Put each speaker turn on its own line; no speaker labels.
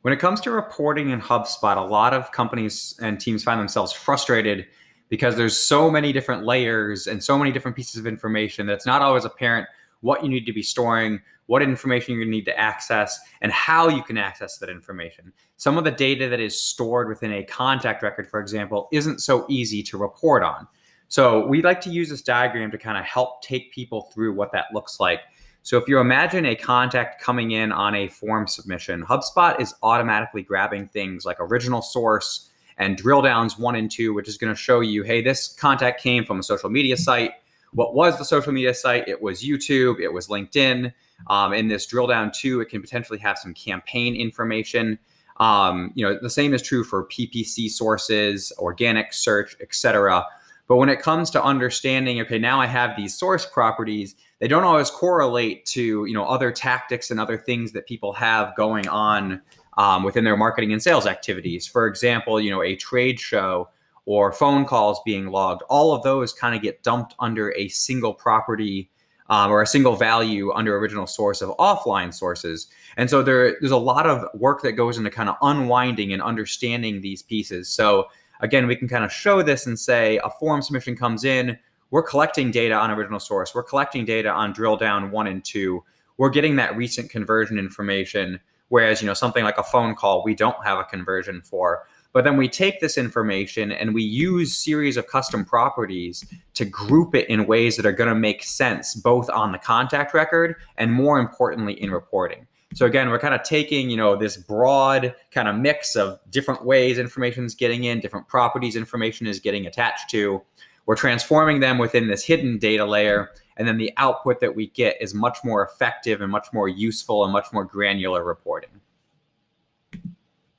When it comes to reporting in HubSpot, a lot of companies and teams find themselves frustrated because there's so many different layers and so many different pieces of information that it's not always apparent what you need to be storing, what information you're going to need to access, and how you can access that information. Some of the data that is stored within a contact record, for example, isn't so easy to report on. So we like to use this diagram to kind of help take people through what that looks like. So if you imagine a contact coming in on a form submission, HubSpot is automatically grabbing things like original source and drill downs 1 and 2, which is going to show you, hey, this contact came from a social media site. What was the social media site? It was YouTube, it was LinkedIn. In this drill down 2, it can potentially have some campaign information. The same is true for PPC sources, organic search, etc. But when it comes to understanding, okay, now I have these source properties, they don't always correlate to other tactics and other things that people have going on within their marketing and sales activities. For example, a trade show or phone calls being logged. All of those kind of get dumped under a single property or a single value under original source of offline sources. And so there's a lot of work that goes into kind of unwinding and understanding these pieces. So again, we can kind of show this and say a form submission comes in, we're collecting data on original source, we're collecting data on drill down 1 and 2, we're getting that recent conversion information, whereas something like a phone call, we don't have a conversion for. But then we take this information and we use series of custom properties to group it in ways that are going to make sense both on the contact record and more importantly in reporting. So again, we're kind of taking, this broad kind of mix of different ways information is getting in, different properties information is getting attached to. We're transforming them within this hidden data layer, and then the output that we get is much more effective and much more useful and much more granular reporting.